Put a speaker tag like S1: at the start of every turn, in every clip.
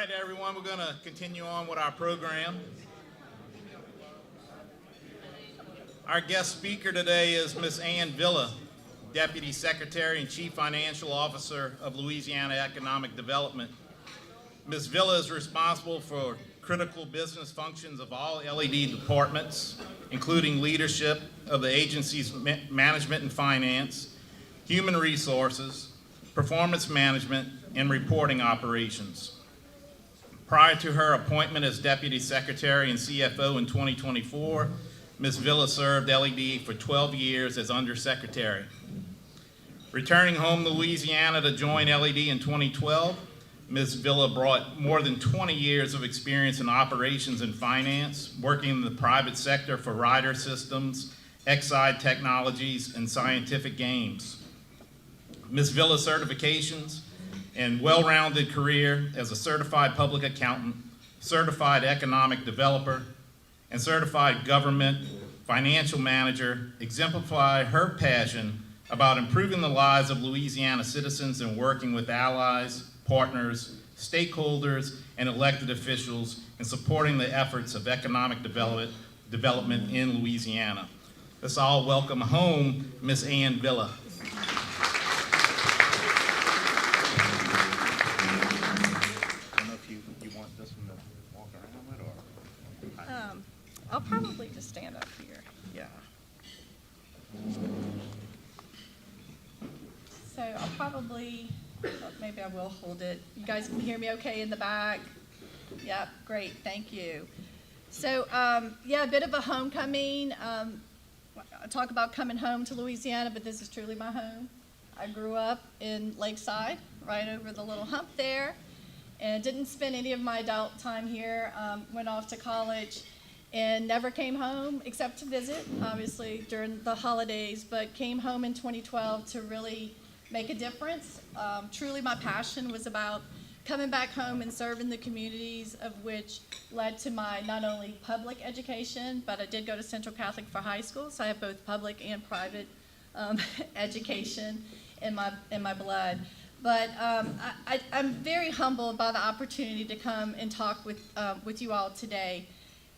S1: right, everyone, we're going to continue on with our program. Our guest speaker today is Ms. Ann Villa, Deputy Secretary and Chief Financial Officer of Louisiana Economic Development. Ms. Villa is responsible for critical business functions of all LED departments, including leadership of the agency's management and finance, human resources, performance management, and reporting operations. Prior to her appointment as Deputy Secretary and CFO in 2024, Ms. Villa served LED for 12 years as Undersecretary. Returning home to Louisiana to join LED in 2012, Ms. Villa brought more than 20 years of experience in operations and finance, working in the private sector for rider systems, Exide Technologies, and Scientific Games. Ms. Villa's certifications and well-rounded career as a certified public accountant, certified economic developer, and certified government financial manager exemplify her passion about improving the lives of Louisiana citizens and working with allies, partners, stakeholders, and elected officials in supporting the efforts of economic development in Louisiana. Let's all welcome home Ms. Ann Villa.
S2: I'll probably just stand up here.
S1: Yeah.
S2: So I'll probably, maybe I will hold it. You guys can hear me okay in the back? Yep, great, thank you. So, yeah, a bit of a homecoming. I talk about coming home to Louisiana, but this is truly my home. I grew up in Lakeside, right over the little hump there, and didn't spend any of my adult time here. Went off to college and never came home except to visit, obviously, during the holidays, but came home in 2012 to really make a difference. Truly my passion was about coming back home and serving the communities, of which led to my not only public education, but I did go to Central Catholic for high school, so I have both public and private education in my blood. But I'm very humbled by the opportunity to come and talk with you all today.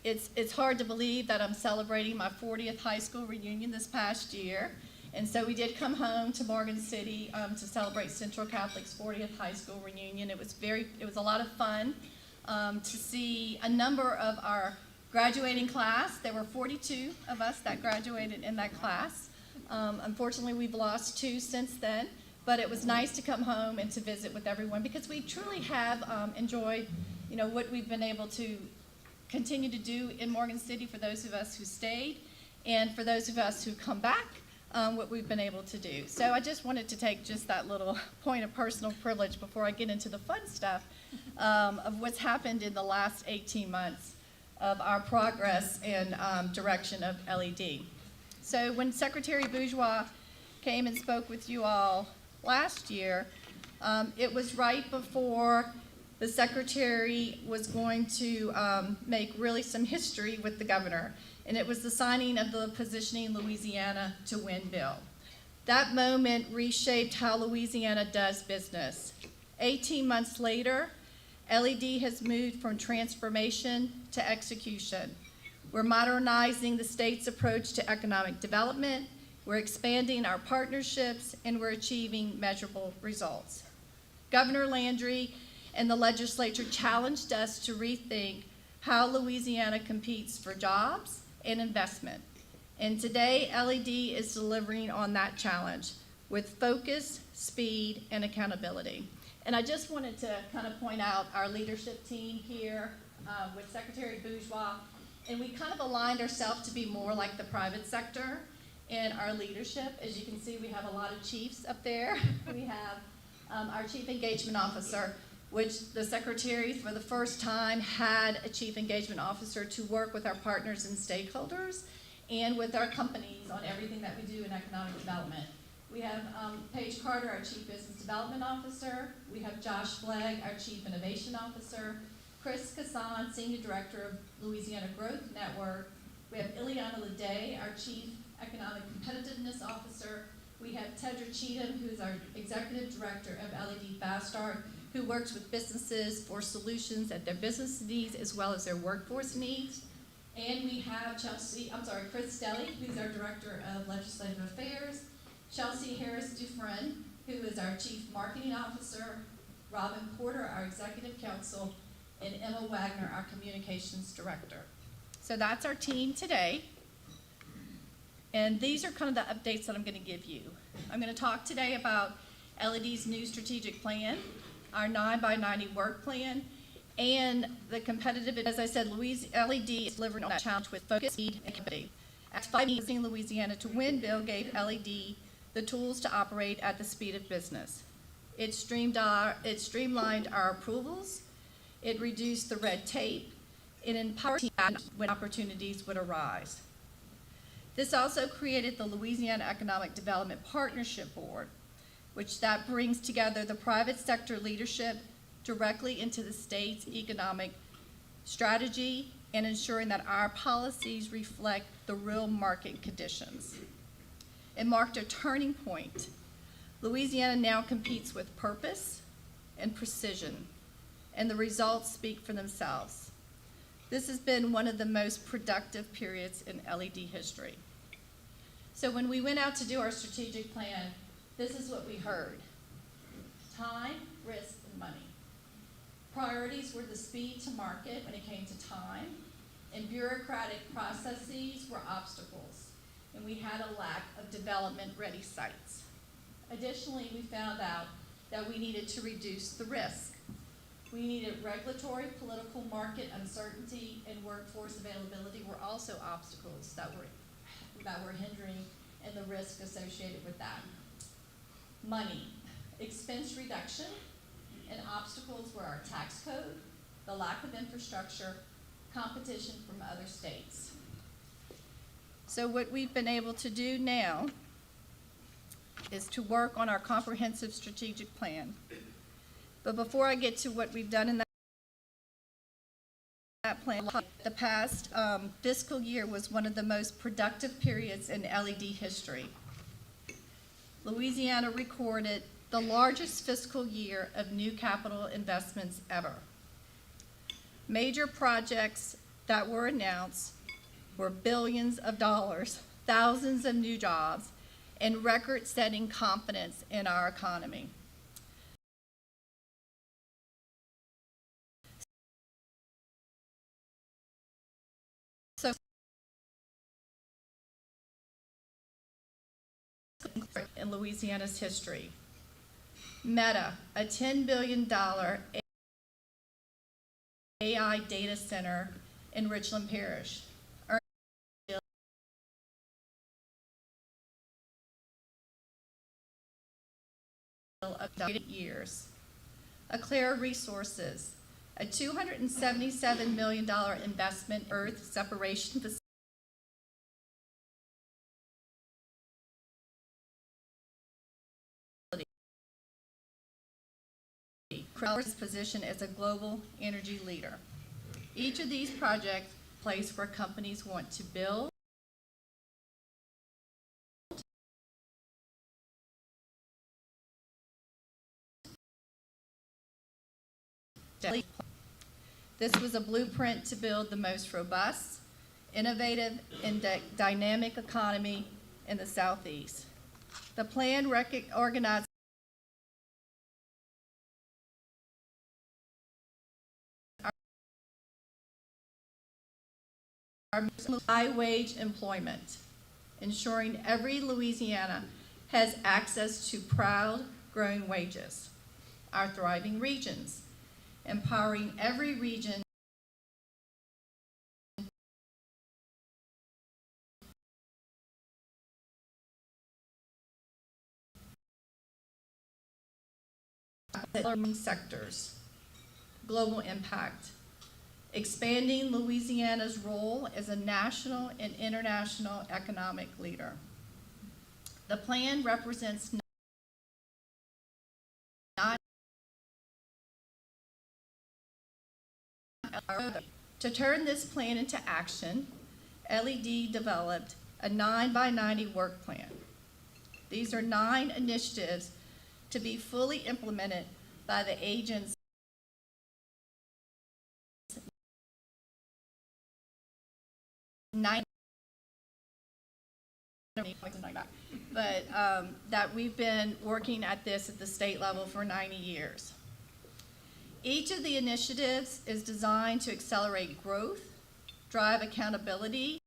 S2: It's hard to believe that I'm celebrating my 40th high school reunion this past year. And so we did come home to Morgan City to celebrate Central Catholic's 40th high school reunion. It was a lot of fun to see a number of our graduating class. There were 42 of us that graduated in that class. Unfortunately, we've lost 2 since then, but it was nice to come home and to visit with everyone because we truly have enjoyed, what we've been able to continue to do in Morgan City for those of us who stayed, and for those of us who come back, what we've been able to do. So I just wanted to take just that little point of personal privilege before I get into the fun stuff of what's happened in the last 18 months of our progress and direction of LED. So when Secretary Bourgeois came and spoke with you all last year, it was right before the Secretary was going to make really some history with the governor, and it was the signing of the Positioning Louisiana to Win bill. That moment reshaped how Louisiana does business. 18 months later, LED has moved from transformation to execution. We're modernizing the state's approach to economic development, we're expanding our partnerships, and we're achieving measurable results. Governor Landry and the legislature challenged us to rethink how Louisiana competes for jobs and investment. And today, LED is delivering on that challenge with focus, speed, and accountability. And I just wanted to kind of point out our leadership team here with Secretary Bourgeois, and we kind of aligned ourselves to be more like the private sector in our leadership. As you can see, we have a lot of chiefs up there. We have our Chief Engagement Officer, which the Secretary, for the first time, had a Chief Engagement Officer to work with our partners and stakeholders and with our companies on everything that we do in economic development. We have Paige Carter, our Chief Business Development Officer. We have Josh Flegg, our Chief Innovation Officer. Chris Casson, Senior Director of Louisiana Growth Network. We have Ileana Leday, our Chief Economic Competitiveness Officer. We have Tedra Cheatham, who is our Executive Director of LED Fast Start, who works with businesses for solutions at their business needs as well as their workforce needs. And we have Chris Deli, who's our Director of Legislative Affairs, Chelsea Harris Dufresne, who is our Chief Marketing Officer, Robin Porter, our Executive Counsel, and Emma Wagner, our Communications Director. So that's our team today. And these are kind of the updates that I'm going to give you. I'm going to talk today about LED's new strategic plan, our 9x90 work plan, and the competitive, as I said, LED is delivering on that challenge with focus, speed, and capability. Using Louisiana to win bill gave LED the tools to operate at the speed of business. It streamlined our approvals, it reduced the red tape, it empowered teams when opportunities would arise. This also created the Louisiana Economic Development Partnership Board, which that brings together the private sector leadership directly into the state's economic strategy and ensuring that our policies reflect the real market conditions. It marked a turning point. Louisiana now competes with purpose and precision, and the results speak for themselves. This has been one of the most productive periods in LED history. So when we went out to do our strategic plan, this is what we heard: time, risk, and money. Priorities were the speed to market when it came to time, and bureaucratic processes were obstacles, and we had a lack of development-ready sites. Additionally, we found out that we needed to reduce the risk. We needed regulatory, political, market uncertainty, and workforce availability were also obstacles that were hindering and the risk associated with that. Money, expense reduction, and obstacles were our tax code, the lack of infrastructure, competition from other states. So what we've been able to do now is to work on our comprehensive strategic plan. But before I get to what we've done in that plan, the past fiscal year was one of the most productive periods in LED history. Louisiana recorded the largest fiscal year of new capital investments ever. Major projects that were announced were billions of dollars, thousands of new jobs, and record-setting confidence in our economy. So in Louisiana's history. Meta, a $10 billion AI data center in Richland Parish, of years. Aclara Resources, a $277 million investment earth separation facility position as a global energy leader. Each of these projects is a place where companies want to build, this was a blueprint to build the most robust, innovative, and dynamic economy in the Southeast. The plan organized high-wage employment, ensuring every Louisiana has access to proud, growing wages. Our thriving regions, empowering every region sectors, global impact, expanding Louisiana's role as a national and international economic leader. The plan represents to turn this plan into action. LED developed a 9x90 work plan. These are 9 initiatives to be fully implemented by the agents that we've been working at this at the state level for 90 years. Each of the initiatives is designed to accelerate growth, drive accountability.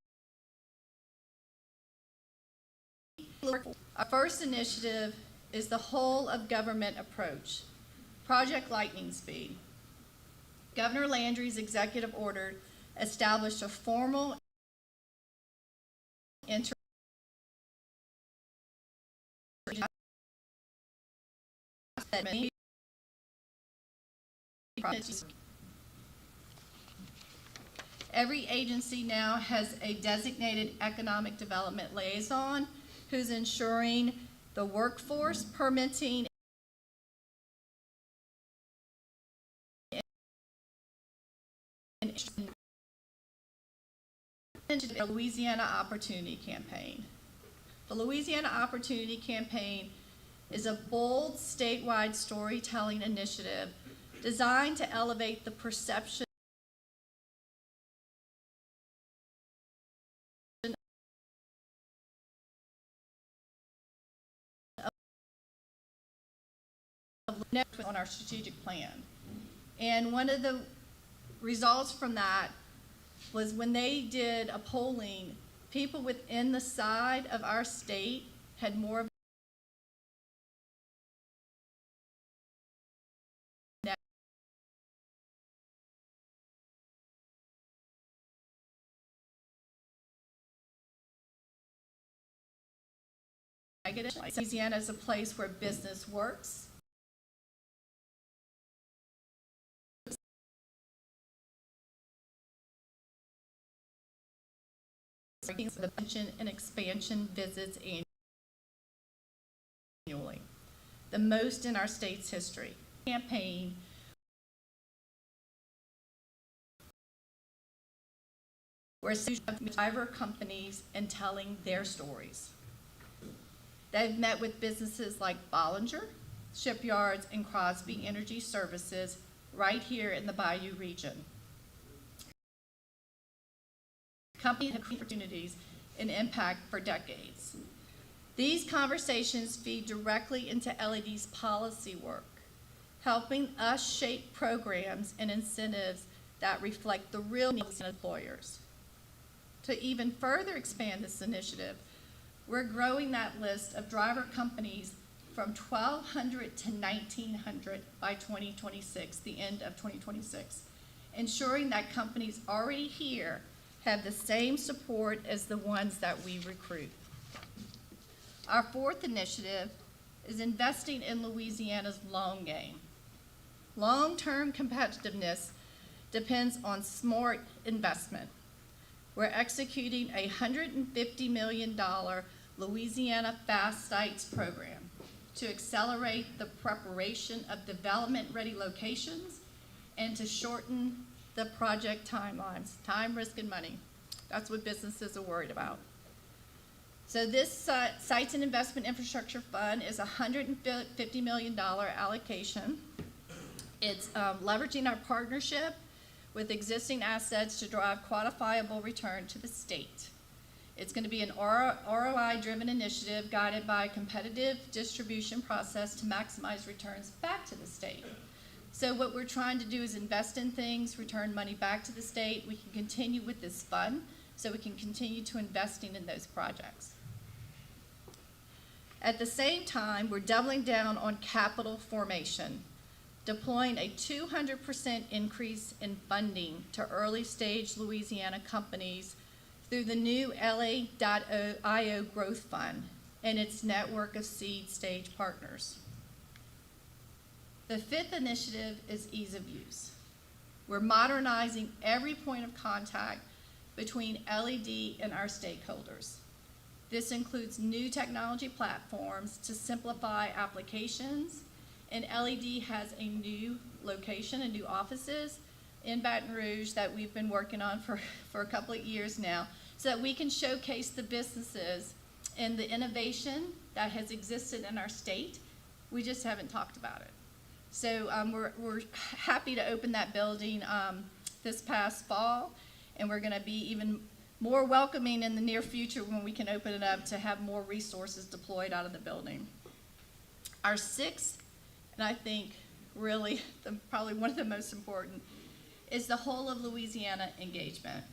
S2: Our first initiative is the whole of government approach, Project Lightning Speed. Governor Landry's executive order established a formal Every agency now has a designated economic development liaison who's ensuring the workforce, permitting, and the Louisiana Opportunity Campaign. The Louisiana Opportunity Campaign is a bold statewide storytelling initiative designed to elevate the perception on our strategic plan. And one of the results from that was when they did a polling, people within the side of our state had more negative. Louisiana is a place where business works. The pension and expansion visits annually, the most in our state's history. Campaign where driver companies and telling their stories. They've met with businesses like Bollinger, Shipyards, and Crosby Energy Services right here in the Bayou region. Companies have opportunities and impact for decades. These conversations feed directly into LED's policy work, helping us shape programs and incentives that reflect the real needs of employers. To even further expand this initiative, we're growing that list of driver companies from 1,200 to 1,900 by 2026, the end of 2026, ensuring that companies already here have the same support as the ones that we recruit. Our fourth initiative is investing in Louisiana's long game. Long-term competitiveness depends on smart investment. We're executing a $150 million Louisiana Fast Sites program to accelerate the preparation of development-ready locations and to shorten the project timelines, time, risk, and money. That's what businesses are worried about. So this Sites and Investment Infrastructure Fund is a $150 million allocation. It's leveraging our partnership with existing assets to drive quantifiable return to the state. It's going to be an ROI-driven initiative guided by a competitive distribution process to maximize returns back to the state. So what we're trying to do is invest in things, return money back to the state. We can continue with this fund so we can continue to investing in those projects. At the same time, we're doubling down on capital formation, deploying a 200% increase in funding to early stage Louisiana companies through the new LA.io Growth Fund and its network of seed stage partners. The fifth initiative is ease of use. We're modernizing every point of contact between LED and our stakeholders. This includes new technology platforms to simplify applications, and LED has a new location and new offices in Baton Rouge that we've been working on for a couple of years now, so that we can showcase the businesses and the innovation that has existed in our state. We just haven't talked about it. So we're happy to open that building this past fall, and we're going to be even more welcoming in the near future when we can open it up to have more resources deployed out of the building. Our sixth, and I think really probably one of the most important, is the whole of Louisiana engagement.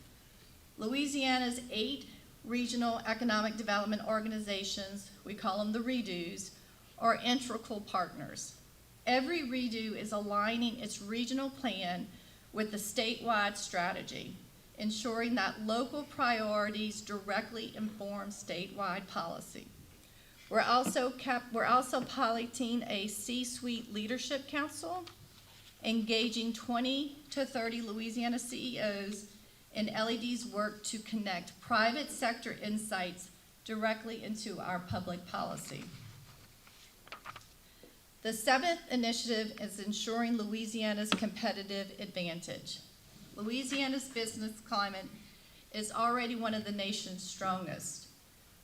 S2: Louisiana's 8 regional economic development organizations, we call them the REDOs, are integral partners. Every REDO is aligning its regional plan with the statewide strategy, ensuring that local priorities directly inform statewide policy. We're also piloting a C-suite leadership council, engaging 20 to 30 Louisiana CEOs in LED's work to connect private sector insights directly into our public policy. The 7th initiative is ensuring Louisiana's competitive advantage. Louisiana's business climate is already one of the nation's strongest.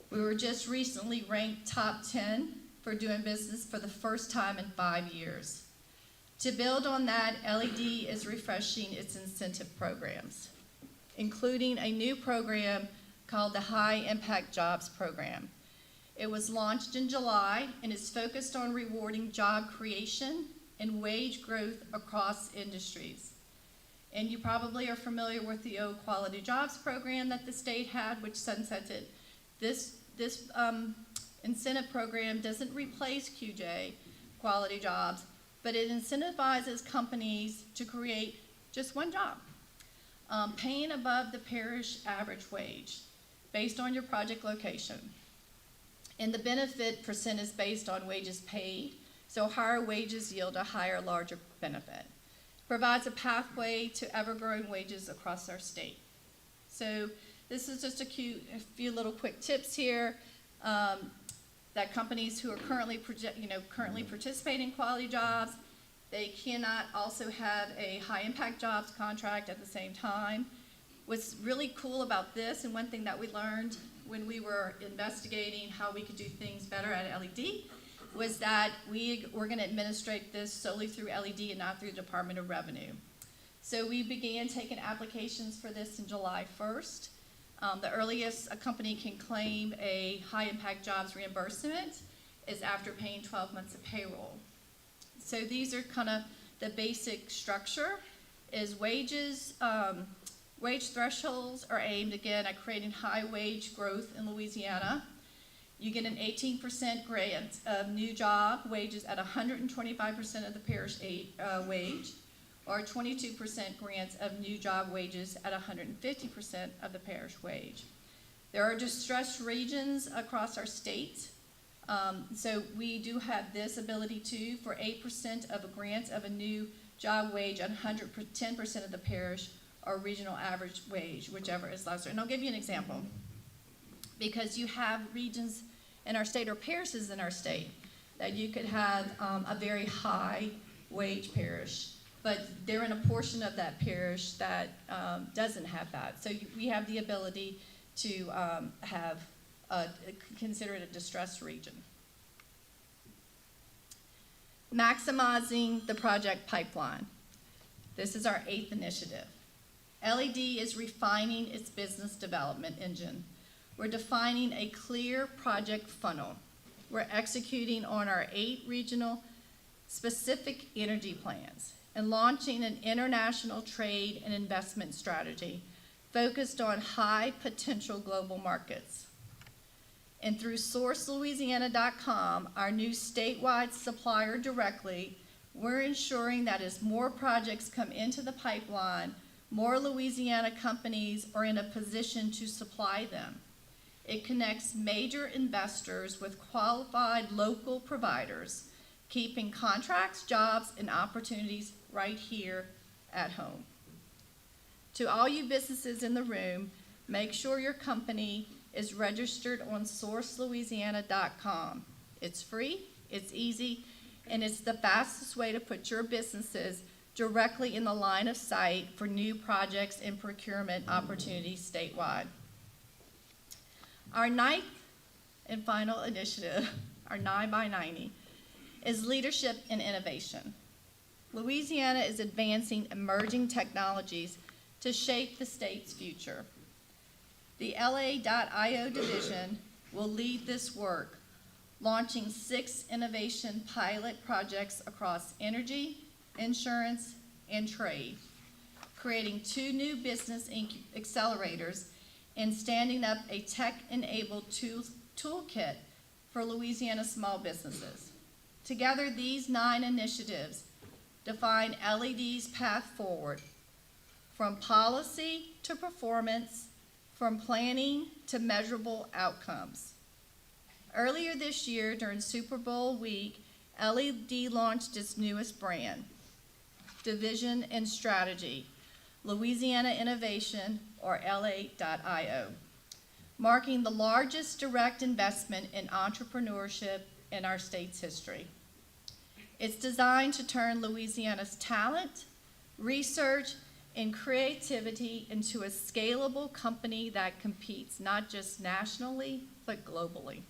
S2: We were just recently ranked top 10 for doing business for the first time in 5 years. To build on that, LED is refreshing its incentive programs, including a new program called the High Impact Jobs Program. It was launched in July and is focused on rewarding job creation and wage growth across industries. And you probably are familiar with the old Quality Jobs Program that the state had, which sunsetted. This incentive program doesn't replace QJ, Quality Jobs, but it incentivizes companies to create just one job, paying above the parish average wage based on your project location. And the benefit percent is based on wages paid, so higher wages yield a higher, larger benefit. Provides a pathway to ever-growing wages across our state. So this is just a few little quick tips here that companies who are currently participating in quality jobs, they cannot also have a high impact jobs contract at the same time. What's really cool about this, and one thing that we learned when we were investigating how we could do things better at LED, was that we were going to administrate this solely through LED and not through the Department of Revenue. So we began taking applications for this in July 1st. The earliest a company can claim a high impact jobs reimbursement is after paying 12 months of payroll. So these are kind of the basic structure is wages. Wage thresholds are aimed, again, at creating high wage growth in Louisiana. You get an 18% grant of new job wages at 125% of the parish wage, or 22% grants of new job wages at 150% of the parish wage. There are distressed regions across our state. So we do have this ability too, for 8% of a grant of a new job wage at 110% of the parish or regional average wage, whichever is lesser. And I'll give you an example. Because you have regions in our state or parishes in our state that you could have a very high wage parish, but they're in a portion of that parish that doesn't have that. So we have the ability to consider it a distressed region. Maximizing the project pipeline. This is our 8th initiative. LED is refining its business development engine. We're defining a clear project funnel. We're executing on our 8 regional specific energy plans and launching an international trade and investment strategy focused on high potential global markets. And through SourceLouisiana.com, our new statewide supplier directly, we're ensuring that as more projects come into the pipeline, more Louisiana companies are in a position to supply them. It connects major investors with qualified local providers, keeping contracts, jobs, and opportunities right here at home. To all you businesses in the room, make sure your company is registered on SourceLouisiana.com. It's free, it's easy, and it's the fastest way to put your businesses directly in the line of sight for new projects and procurement opportunities statewide. Our 9th and final initiative, our 9 by 90, is leadership and innovation. Louisiana is advancing emerging technologies to shape the state's future. The LA.io division will lead this work, launching 6 innovation pilot projects across energy, insurance, and trade, creating 2 new business accelerators, and standing up a tech-enabled toolkit for Louisiana small businesses. Together, these 9 initiatives define LED's path forward, from policy to performance, from planning to measurable outcomes. Earlier this year, during Super Bowl week, LED launched its newest brand, Division and Strategy, Louisiana Innovation, or LA.io, marking the largest direct investment in entrepreneurship in our state's history. It's designed to turn Louisiana's talent, research, and creativity into a scalable company that competes not just nationally, but globally.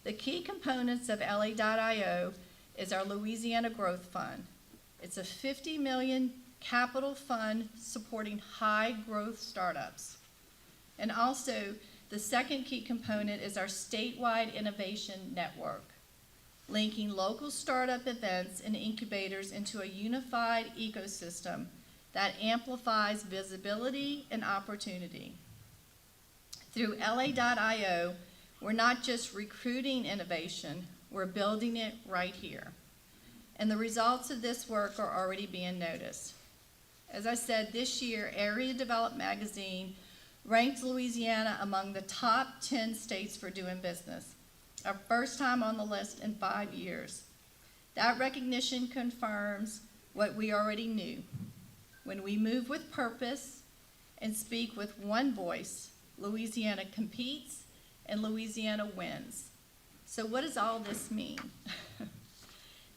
S2: The key components of LA.io is our Louisiana Growth Fund. It's a $50 million capital fund supporting high growth startups. And also, the second key component is our statewide innovation network, linking local startup events and incubators into a unified ecosystem that amplifies visibility and opportunity. Through LA.io, we're not just recruiting innovation, we're building it right here. And the results of this work are already being noticed. As I said, this year, Area Developed Magazine ranked Louisiana among the top 10 states for doing business, our first time on the list in 5 years. That recognition confirms what we already knew. When we move with purpose and speak with one voice, Louisiana competes and Louisiana wins. So what does all this mean?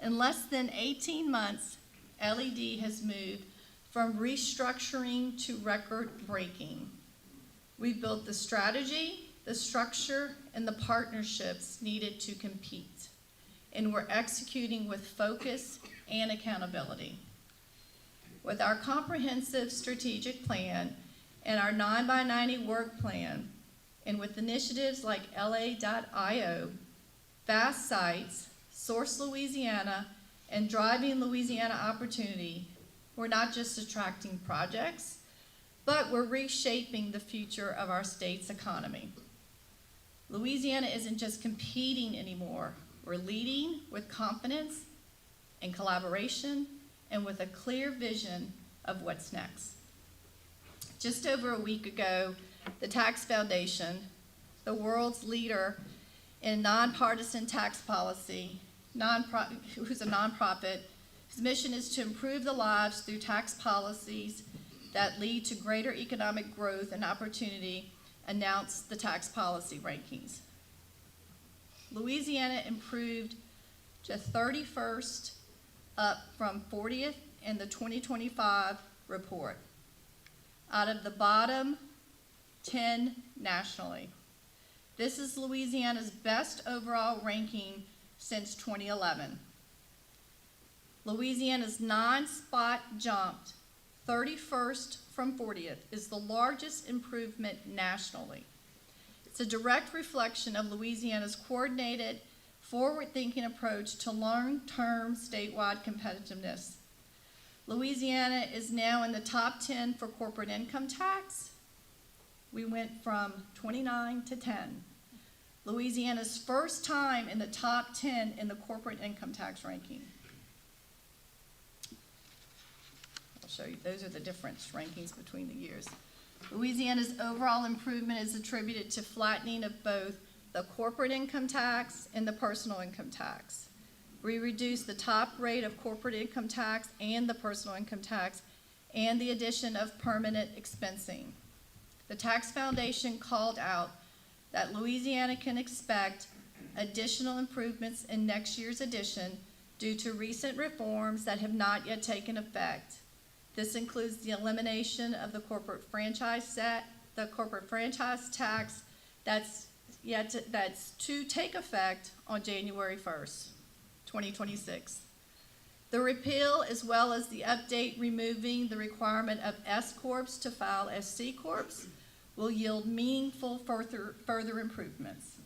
S2: In less than 18 months, LED has moved from restructuring to record-breaking. We've built the strategy, the structure, and the partnerships needed to compete. And we're executing with focus and accountability. With our comprehensive strategic plan and our 9x90 work plan, and with initiatives like LA.io, Fast Sites, Source Louisiana, and Driving Louisiana Opportunity, we're not just attracting projects, but we're reshaping the future of our state's economy. Louisiana isn't just competing anymore. We're leading with confidence and collaboration and with a clear vision of what's next. Just over a week ago, the Tax Foundation, the world's leader in nonpartisan tax policy, who's a nonprofit, whose mission is to improve the lives through tax policies that lead to greater economic growth and opportunity, announced the tax policy rankings. Louisiana improved to 31st, up from 40th in the 2025 report, out of the bottom 10 nationally. This is Louisiana's best overall ranking since 2011. Louisiana's non-spot jumped 31st from 40th is the largest improvement nationally. It's a direct reflection of Louisiana's coordinated, forward-thinking approach to long-term statewide competitiveness. Louisiana is now in the top 10 for corporate income tax. We went from 29 to 10. Louisiana's first time in the top 10 in the corporate income tax ranking. I'll show you, those are the difference rankings between the years. Louisiana's overall improvement is attributed to flattening of both the corporate income tax and the personal income tax. We reduced the top rate of corporate income tax and the personal income tax and the addition of permanent expensing. The Tax Foundation called out that Louisiana can expect additional improvements in next year's edition due to recent reforms that have not yet taken effect. This includes the elimination of the corporate franchise tax that's to take effect on January 1st, 2026. The repeal, as well as the update removing the requirement of S corps to file as C corps, will yield meaningful further improvements.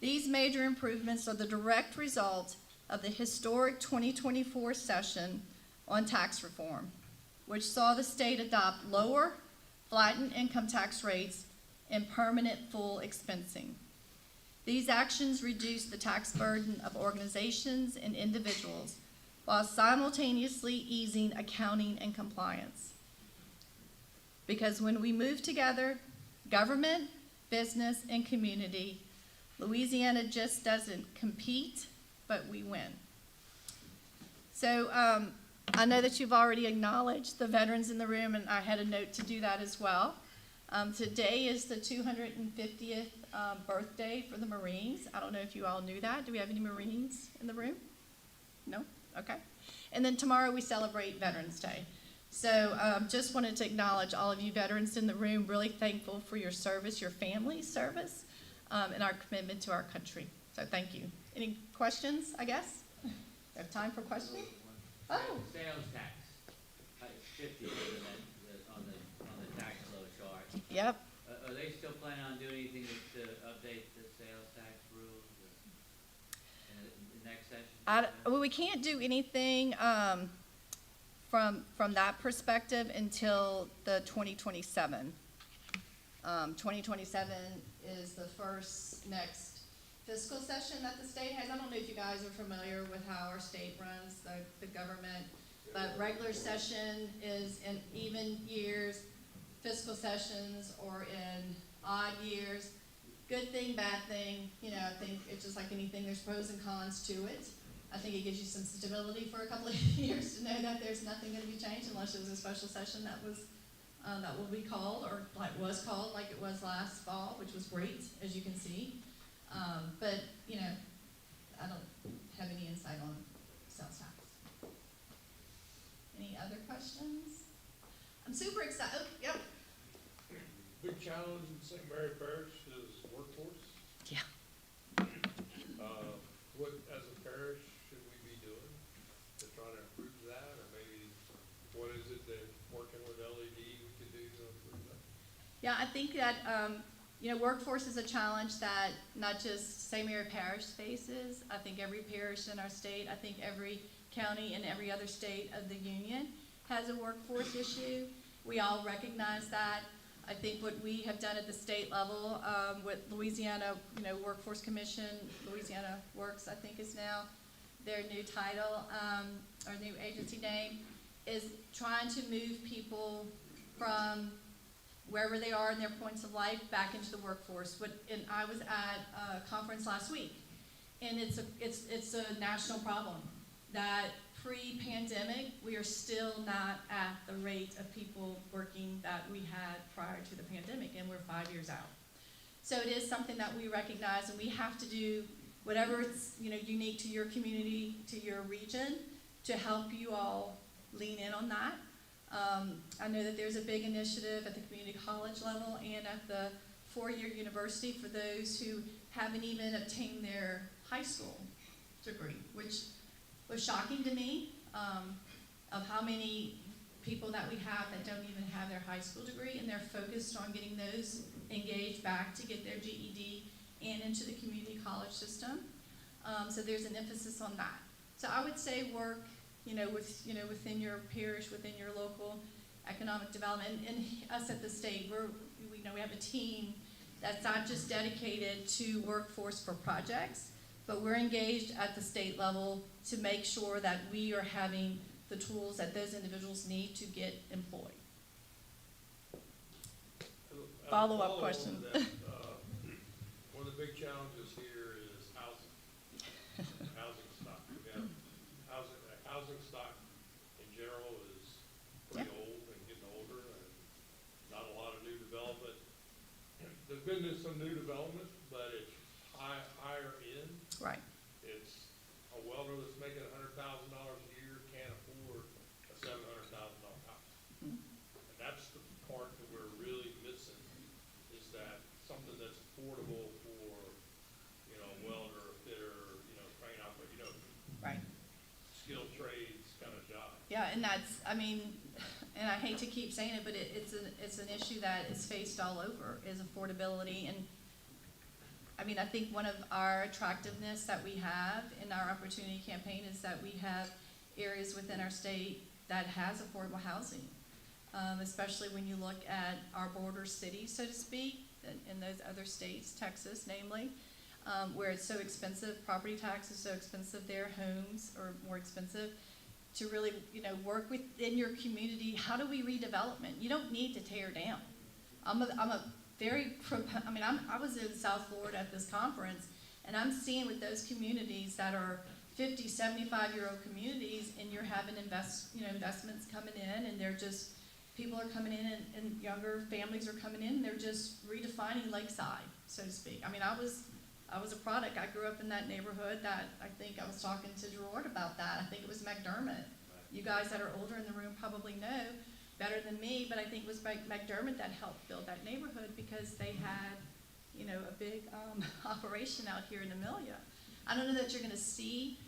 S2: These major improvements are the direct result of the historic 2024 session on tax reform, which saw the state adopt lower, flattened income tax rates and permanent full expensing. These actions reduce the tax burden of organizations and individuals while simultaneously easing accounting and compliance. Because when we move together, government, business, and community, Louisiana just doesn't compete, but we win. So I know that you've already acknowledged the veterans in the room, and I had a note to do that as well. Today is the 250th birthday for the Marines. I don't know if you all knew that. Do we have any Marines in the room? No? Okay. And then tomorrow we celebrate Veterans Day. So just wanted to acknowledge all of you veterans in the room, really thankful for your service, your family's service, and our commitment to our country. So thank you. Any questions, I guess? We have time for questions? Oh.
S3: Sales tax, it's 50 on the tax flow chart.
S2: Yep.
S3: Are they still planning on doing anything to update the sales tax rules in the next session?
S2: Well, we can't do anything from that perspective until the 2027. 2027 is the first next fiscal session that the state has. I don't know if you guys are familiar with how our state runs the government, but regular session is in even years, fiscal sessions or in odd years. Good thing, bad thing, I think it's just like anything, there's pros and cons to it. I think it gives you some stability for a couple of years to know that there's nothing going to be changed unless it was a special session that will be called, or was called like it was last fall, which was great, as you can see. But I don't have any insight on sales tax. Any other questions? I'm super excited. Oh, yep.
S4: Big challenge in St. Mary Parish is workforce.
S2: Yeah.
S4: What, as a parish, should we be doing to try to improve that, or maybe what is it that working with LED we could do to improve that?
S2: Yeah, I think that workforce is a challenge that not just St. Mary Parish faces. I think every parish in our state, I think every county and every other state of the union has a workforce issue. We all recognize that. I think what we have done at the state level with Louisiana, Workforce Commission, Louisiana Works, I think is now their new title, or new agency name, is trying to move people from wherever they are in their points of life back into the workforce. And I was at a conference last week, and it's a national problem that pre-pandemic, we are still not at the rate of people working that we had prior to the pandemic, and we're 5 years out. So it is something that we recognize, and we have to do whatever it's unique to your community, to your region, to help you all lean in on that. I know that there's a big initiative at the community college level and at the four-year university for those who haven't even obtained their high school degree, which was shocking to me, of how many people that we have that don't even have their high school degree, and they're focused on getting those engaged back to get their GED and into the community college system. So there's an emphasis on that. So I would say work, within your parish, within your local economic development, and us at the state, we have a team that's not just dedicated to workforce for projects, but we're engaged at the state level to make sure that we are having the tools that those individuals need to get employed. Follow-up question.
S4: One of the big challenges here is housing. Housing stock. We have housing stock in general is pretty old and getting older, and not a lot of new development. There's been some new development, but it's higher end.
S2: Right.
S4: It's a welder that's making $100,000 a year can't afford a $700,000 house.
S2: Mm-hmm.
S4: And that's the part that we're really missing, is that something that's affordable for, welder, fitter, crane operator,
S2: Right.
S4: skilled trades
S2: Yeah, and that's, I mean, and I hate to keep saying it, but it's an issue that is faced all over, is affordability. And I mean, I think one of our attractiveness that we have in our opportunity campaign is that we have areas within our state that has affordable housing. Especially when you look at our border cities, so to speak, in those other states, Texas namely, where it's so expensive, property tax is so expensive there, homes are more expensive, to really, work within your community. How do we redevelopment? You don't need to tear down. I was in South Florida at this conference, and I'm seeing with those communities that are 50, 75-year-old communities, and you're having investments coming in, and they're just, people are coming in, and younger families are coming in, and they're just redefining Lakeside, so to speak. I mean, I was a product. I grew up in that neighborhood that I think I was talking to Gerard about that. I think it was McDermott. You guys that are older in the room probably know better than me, but I think it was McDermott that helped build that neighborhood because they had, a big operation out here in Amelia. I don't know that you're gonna see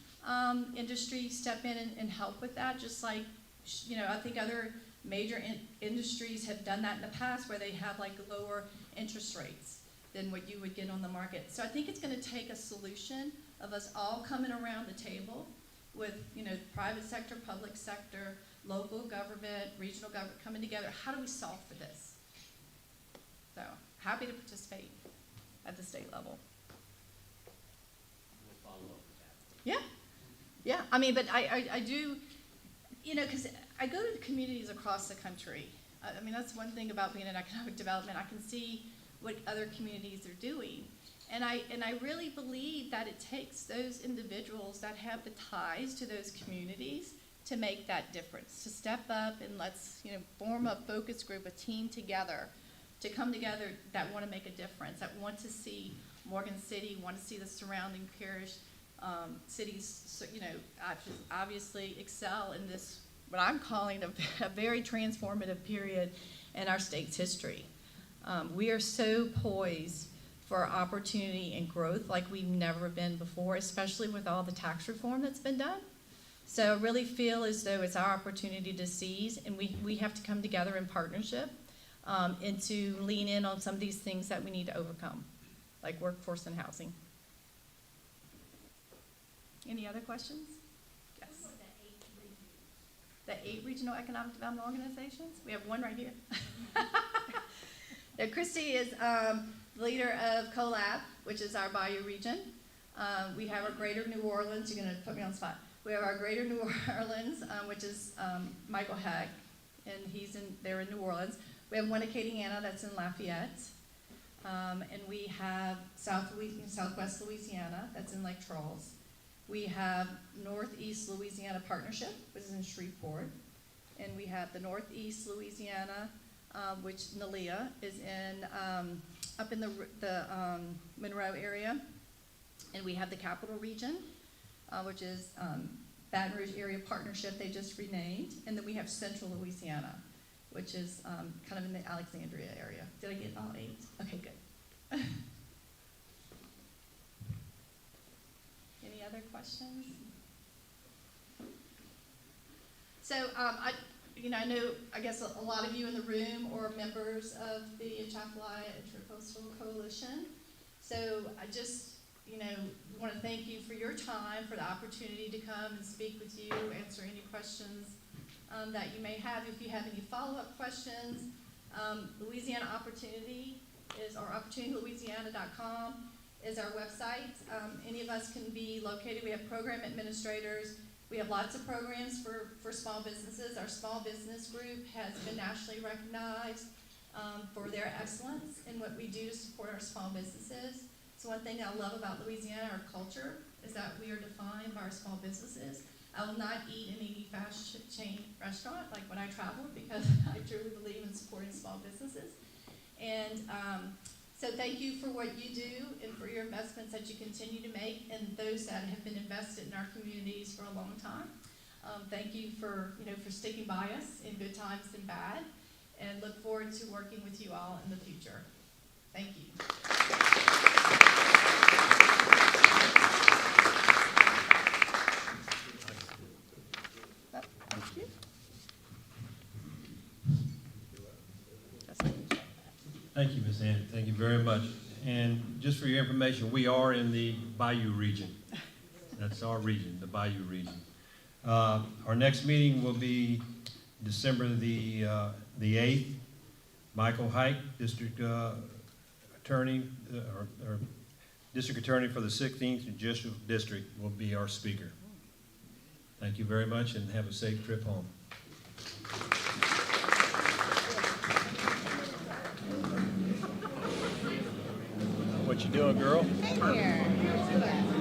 S2: industry step in and help with that, just like, I think other major industries have done that in the past where they have like lower interest rates than what you would get on the market. So I think it's gonna take a solution of us all coming around the table with, private sector, public sector, local government, regional government coming together. How do we solve for this? So happy to participate at the state level.
S3: We'll follow up with that.
S2: Yeah, yeah. I mean, but I do, because I go to the communities across the country. I mean, that's one thing about being in economic development. I can see what other communities are doing. And I really believe that it takes those individuals that have the ties to those communities to make that difference, to step up and let's, form a focus group, a team together, to come together that want to make a difference, that want to see Morgan City, want to see the surrounding parish cities, obviously excel in this, what I'm calling a very transformative period in our state's history. We are so poised for opportunity and growth like we've never been before, especially with all the tax reform that's been done. So I really feel as though it's our opportunity to seize, and we have to come together in partnership and to lean in on some of these things that we need to overcome, like workforce and housing. Any other questions? Yes.
S5: What were the 8 regions?
S2: The 8 regional economic development organizations? We have one right here. Now, Christy is leader of CoLab, which is our Bayou region. We have our Greater New Orleans. You're going to put me on the spot. We have our Greater New Orleans, which is Michael Heck, and they're in New Orleans. We have one Acadiana that's in Lafayette, and we have Southwest Louisiana that's in Lake Charles. We have Northeast Louisiana Partnership, which is in Shreveport, and we have the Northeast Louisiana, which NALEA is in up in the Monroe area, and we have the Capital Region, which is Baton Rouge Area Partnership. They just renamed, and then we have Central Louisiana, which is kind of in the Alexandria area. Did I get all 8? Okay, good. Any other questions? So I guess a lot of you in the room are members of the Atchafalaya Intracoastal Coalition. So I just, want to thank you for your time, for the opportunity to come and speak with you, answer any questions that you may have. If you have any follow-up questions, Louisiana Opportunity is our opportunitylouisiana.com is our website. Any of us can be located. We have program administrators. We have lots of programs for small businesses. Our small business group has been nationally recognized for their excellence in what we do to support our small businesses. So one thing I love about Louisiana, our culture, is that we are defined by our small businesses. I will not eat in any fast chain restaurant like when I travel because I truly believe in supporting small businesses. And so thank you for what you do and for your investments that you continue to make and those that have been invested in our communities for a long time. Thank you for sticking by us in good times and bad, and look forward to working with you all in the future. Thank you. Thank you.
S5: Thank you, Ms. Ann. Thank you very much. And just for your information, we are in the Bayou region. That's our region, the Bayou region. Our next meeting will be December the 8th. Michael Hike, District Attorney, or District Attorney for the 16th Judicial District, will be our speaker. Thank you very much, and have a safe trip home. What you doing, girl?
S6: Hey there.